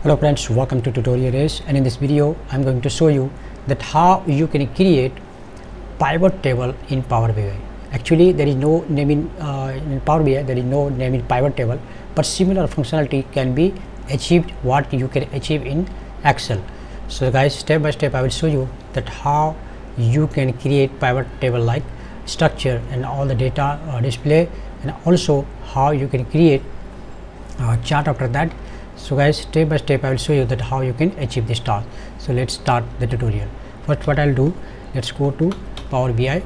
Hello friends, welcome to tutorial Ace, and in this video I'm going to show you that how you can create pivot table in Power BI. Actually there is no name in Power BI, there is no name in pivot table, but similar functionality can be achieved what you can achieve in Excel. So guys, step by step I will show you that how you can create pivot table like structure and all the data display, and also how you can create chart after that. So guys, step by step I will show you that how you can achieve this task. So let's start the tutorial. First what I'll do, let's go to Power BI.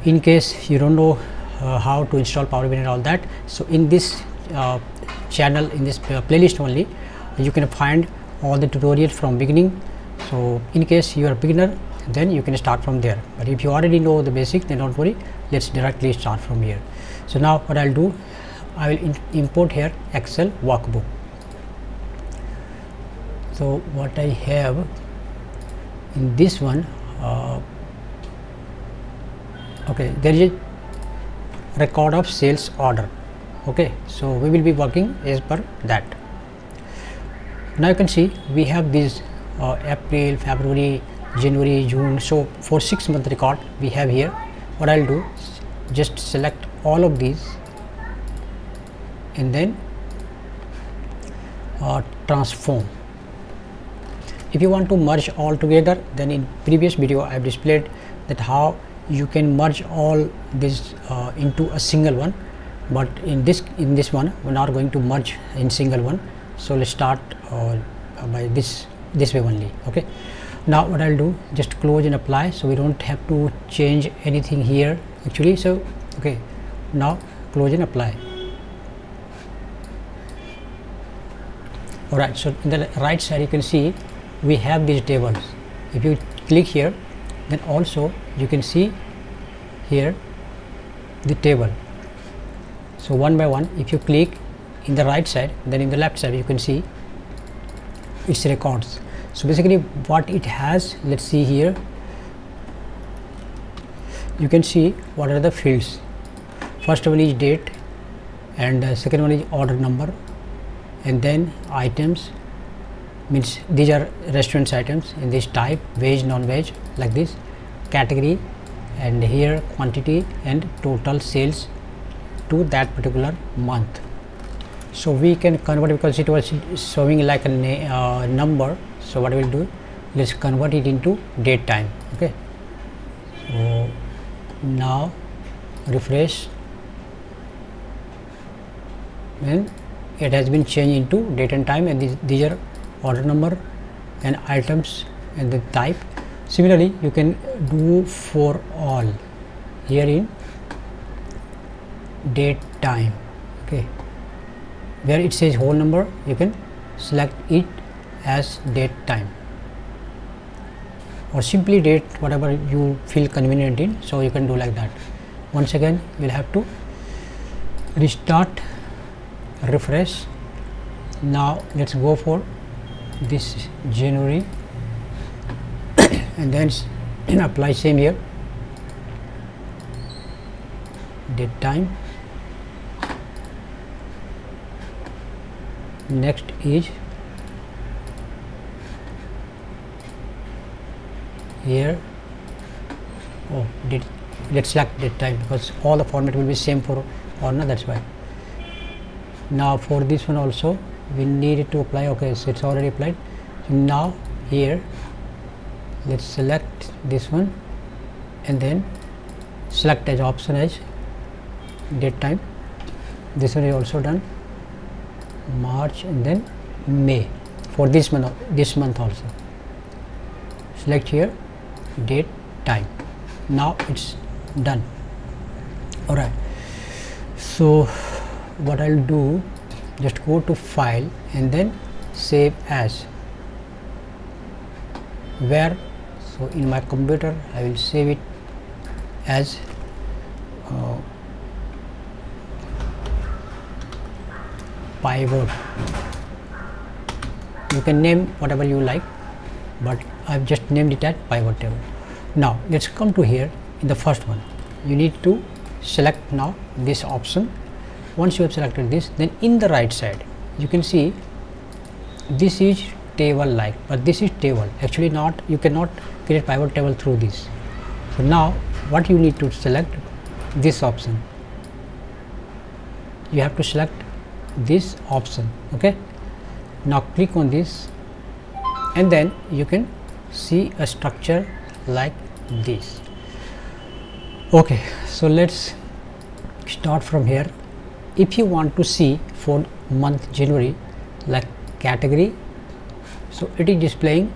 In case you don't know how to install Power BI and all that, so in this channel, in this playlist only, you can find all the tutorials from beginning. So in case you are a beginner, then you can start from there, but if you already know the basics, then don't worry, let's directly start from here. So now what I'll do, I will import here Excel workbook. So what I have in this one, okay, there is a record of sales order. Okay, so we will be working as per that. Now you can see we have these April, February, January, June. So for 6 month record we have here. What I'll do, just select all of these and then transform. If you want to merge all together, then in previous video I have displayed that how you can merge all this into a single one, but in this one we're not going to merge in single one. So let's start by this way only. Okay, now what I'll do, just close and apply, so we don't have to change anything here actually. So okay, now close and apply. Alright, so in the right side you can see we have these tables. If you click here, then also you can see here the table. So one by one, if you click in the right side, then in the left side you can see its records. So basically what it has, let's see here, you can see what are the fields. First one is date, and second one is order number, and then items, means these are restaurants items in this type, veg, non-veg, like this, category, and here quantity and total sales to that particular month. So we can convert, because it was showing like a number. So what we will do, let's convert it into date time. Okay, so now refresh, and it has been changed into date and time, and these are order number and items and the type. Similarly you can do for all here in date time. Okay, where it says whole number, you can select it as date time, or simply date, whatever you feel convenient in. So you can do like that. Once again you will have to restart, refresh. Now let's go for this January and then apply same here, date time. Next is here, oh, let's select date time, because all the format will be same for order, that's why. Now for this one also we need it to apply. Okay, so it's already applied. So now here let's select this one and then select as option as date time. This one is also done, March and then May for this month also. Select here date time. Now it's done. Alright, so what I'll do, just go to file and then save as, where, so in my computer I will save it as pivot. You can name whatever you like, but I've just named it as pivot table. Now let's come to here. In the first one you need to select now this option. Once you have selected this, then in the right side you can see this is table like, but this is table, actually not, you cannot create pivot table through this. So now what you need to select this option, you have to select this option. Okay, now click on this and then you can see a structure like this. Okay, so let's start from here. If you want to see for month January, like category, so it is displaying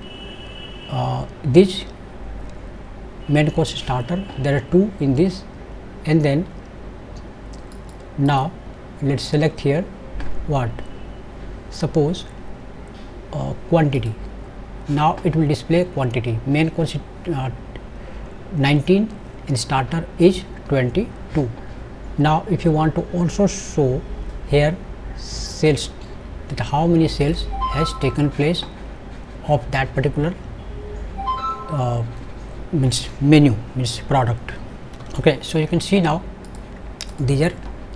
this main course starter, there are two in this, and then now let's select here what, suppose quantity. Now it will display quantity, main course 19 and starter is 22. Now if you want to also show here sales, that how many sales has taken place of that particular means menu, means product. Okay, so you can see now this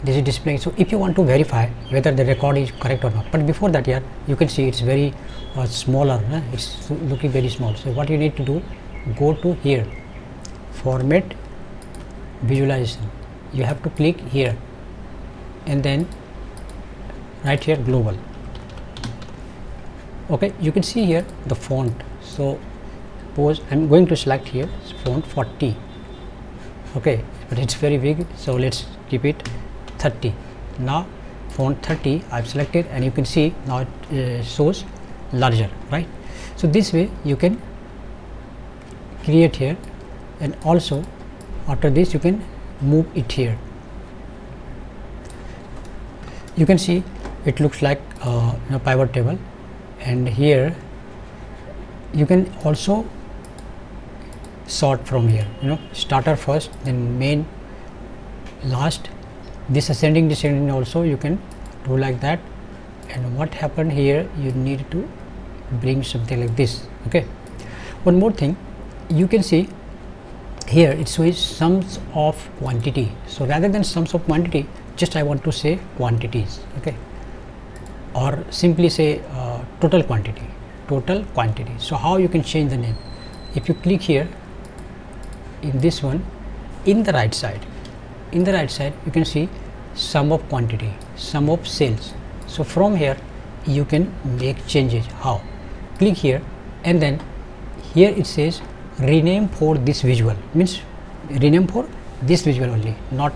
is displaying. So if you want to verify whether the record is correct or not, but before that here you can see it's very smaller, it's looking very small. So what you need to do, go to here, format visualization, you have to click here and then right here global. Okay, you can see here the font. So suppose I'm going to select here font 40. Okay, but it's very big, so let's keep it 30. Now font 30 I've selected, and you can see now it shows larger, right? So this way you can create here, and also after this you can move it here. You can see it looks like pivot table, and here you can also sort from here, starter first, then main last, this ascending descending also you can do like that. And what happened here, you need to bring something like this. Okay, one more thing, you can see here it shows sums of quantity. So rather than sums of quantity, just I want to say quantities. Okay, or simply say total quantity. So how you can change the name? If you click here in this one, in the right side you can see sum of quantity, sum of sales. So from here you can make changes. How? Click here, and then here it says rename for this visual, means rename for this visual only, not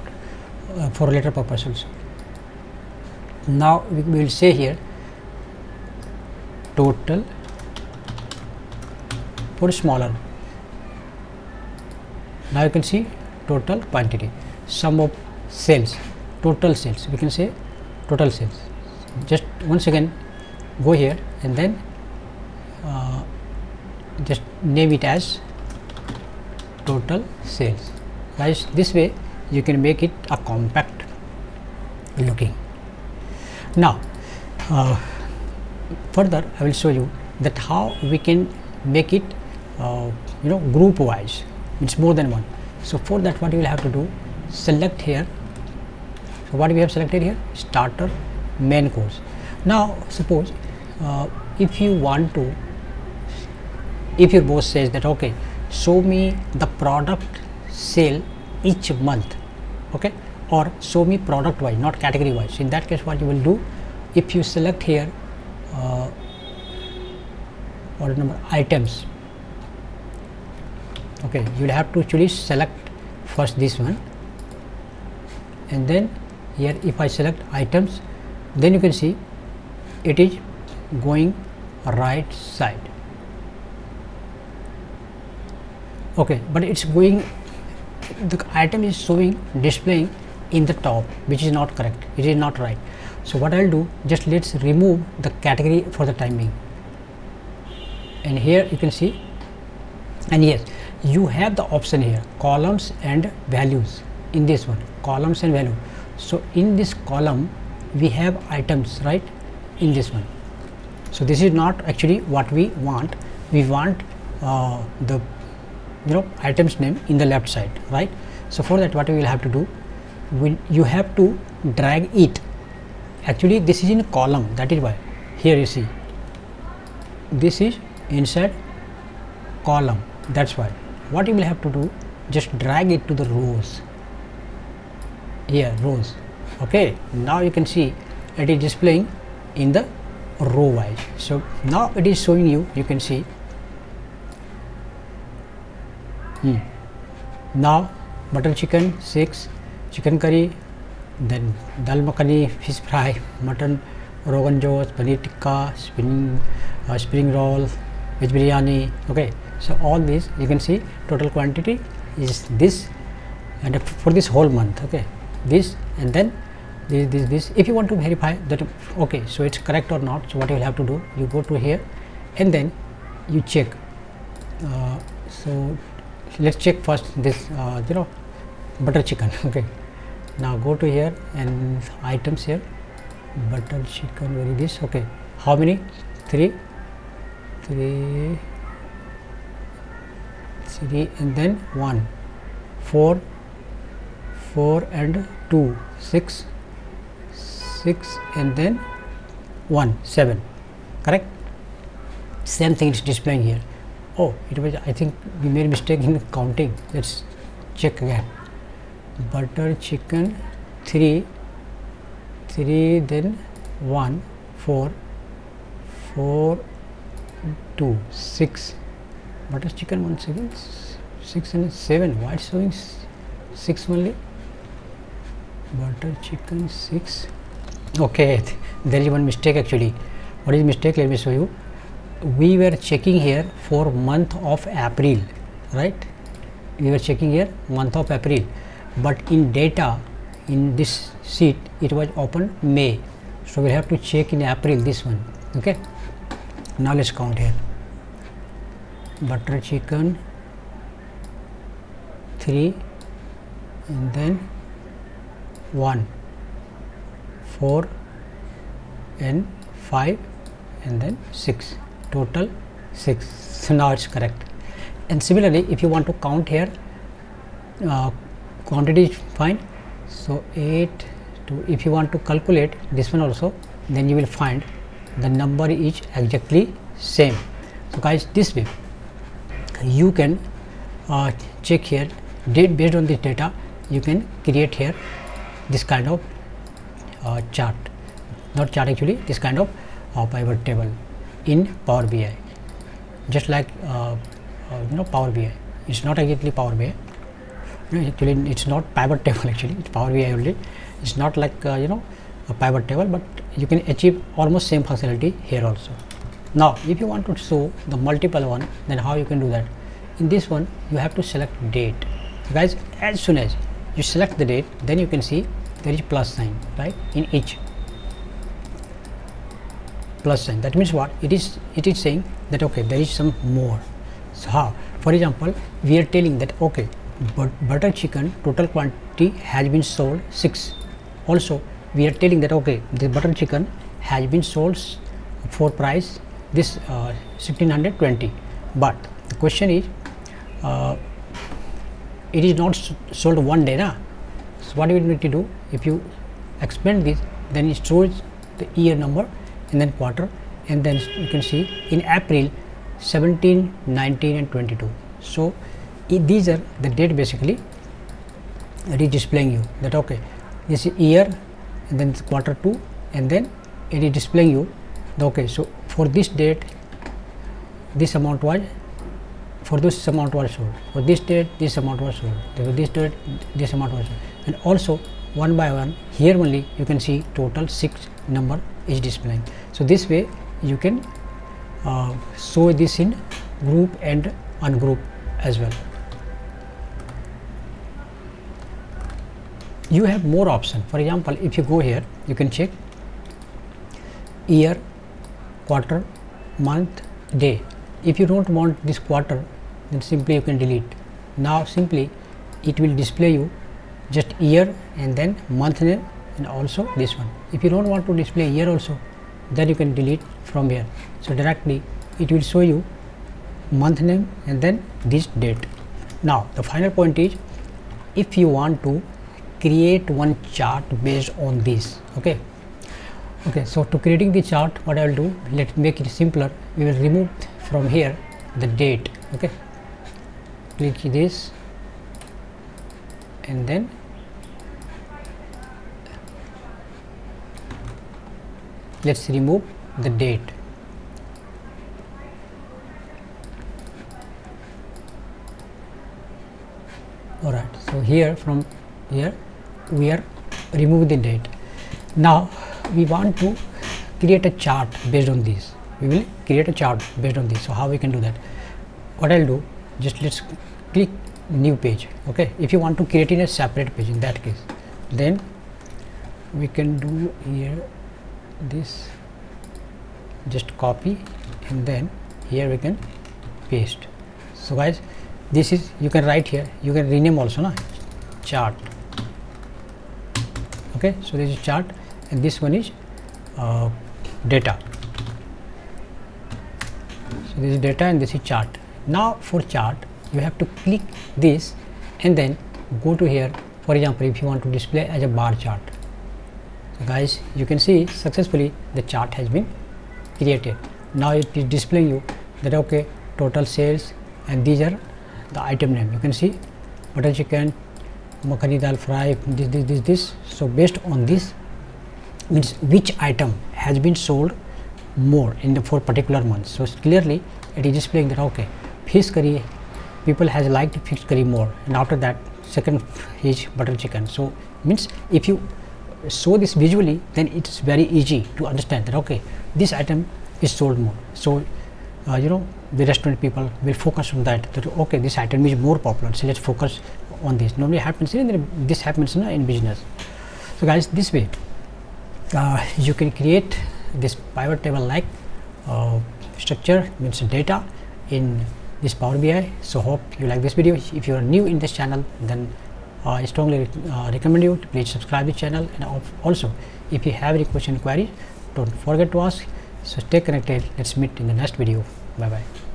for later purposes. Now we will say here total for smaller. Now you can see total quantity, sum of sales, total sales, we can say total sales. Just once again go here and then just name it as total sales. Guys, this way you can make it a compact looking. Now further I will show you that how we can make it group wise, it's more than one. So for that, what you will have to do, select here. So what we have selected here, starter, main course. Now suppose if you want to, if your boss says that okay, show me the product sale each month, okay, or show me product wise, not category wise. In that case, what you will do, if you select here order number items, okay, you will have to actually select first this one, and then here if I select items, then you can see it is going right side. Okay, but it's going, the item is showing, displaying in the top, which is not correct, it is not right. So what I'll do, just let's remove the category for the time being, and here you can see, and yes, you have the option here columns and values. In this one, columns and value. So in this column we have items, right, in this one. So this is not actually what we want. We want the items name in the left side, right? So for that, what we will have to do, you have to drag it. Actually this is in a column, that is why here you see this is inside column. That's why what you will have to do, just drag it to the rows here, rows. Okay, now you can see it is displaying in the row wise. So now it is showing you, you can see now butter chicken 6, chicken curry, then dal makhani, fish fry, mutton rogan josh, paneer tikka, spring roll, veg biryani. Okay, so all these you can see total quantity is this, and for this whole month. Okay, this, and then this. If you want to verify that okay, so it's correct or not, so what you will have to do, you go to here and then you check. So let's check first this butter chicken. Okay, now go to here and items here, butter chicken, where is this? Okay, how many? 3, and then 1, 4 and 2, 6, and then 1, 7. Correct? Same thing is displaying here. Oh, it was, I think we made a mistake in counting. Let's check again. Butter chicken 3, then 1, 4, 2, 6. Butter chicken 1 second, 6 and 7. Why it's showing 6 only? Butter chicken 6. Okay, there is one mistake actually. What is mistake? Let me show you. We were checking here for month of April, right? We were checking here month of April, but in data in this sheet it was open May, so we have to check in April, this one. Okay, now let's count here. Butter chicken 3, and then 1, 4 and 5, and then 6, total 6. So now it's correct. And similarly, if you want to count here, quantity is fine. So 8 to, if you want to calculate this one also, then you will find the number is exactly same. So guys, this way you can check here date. Based on this data you can create here this kind of chart, not chart actually, this kind of pivot table in Power BI, just like Power BI. It's not exactly Power BI. No, actually it's not pivot table actually, it's Power BI only. It's not like a pivot table, but you can achieve almost same functionality here also. Now if you want to show the multiple one, then how you can do that? In this one you have to select date. So guys, as soon as you select the date, then you can see there is plus sign, right, in each plus sign. That means what? It is saying that okay, there is some more. So how? For example, we are telling that okay, but butter chicken total quantity has been sold 6. Also we are telling that okay, the butter chicken has been sold for price this 1620, but the question is it is not sold one day, na? So what do you need to do? If you expand this, then it shows the year number and then quarter, and then you can see in April 17, 19 and 22. So these are the date basically. It is displaying you that okay, this is year and then quarter 2, and then it is displaying you the okay, so for this date this amount was, for this amount was sold, for this date this amount was sold, for this date this amount was sold, and also one by one here only you can see total 6 number is displaying. So this way you can show this in group and ungroup as well. You have more option. For example, if you go here, you can check year, quarter, month, day. If you don't want this quarter, then simply you can delete. Now simply it will display you just year and then month name and also this one. If you don't want to display year also, then you can delete from here. So directly it will show you month name and then this date. Now the final point is, if you want to create one chart based on this, okay, Okay, so to creating the chart, what I will do, let's make it simpler. We will remove from here the date. Okay, click this and then let's remove the date. Alright, so here from here we are removing the date. Now we want to create a chart based on this. We will create a chart based on this. So how we can do that? What I'll do, just let's click new page. Okay, if you want to create in a separate page, in that case, then we can do here this, just copy and then here we can paste. So guys, this is, you can write here, you can rename also, na, chart. Okay, so this is chart and this one is data. So this is data and this is chart. Now for chart you have to click this and then go to here. For example, if you want to display as a bar chart, so guys, you can see successfully the chart has been created. Now it is displaying you that okay, total sales, and these are the item name. You can see butter chicken, makhani dal fry, this. So based on this means which item has been sold more in the for particular month. So clearly it is displaying that okay, fish curry, people has liked fish curry more, and after that second is butter chicken. So means if you show this visually, then it is very easy to understand that okay, this item is sold more. So you know, the restaurant people will focus on that okay, this item is more popular, so let's focus on this. Normally happens this happens in business. So guys, this way you can create this pivot table like structure, means data in this Power BI. So hope you like this video. If you are new in this channel, then I strongly recommend you to please subscribe the channel, and also if you have any question, queries, don't forget to ask. So stay connected. Let's meet in the next video. Bye bye.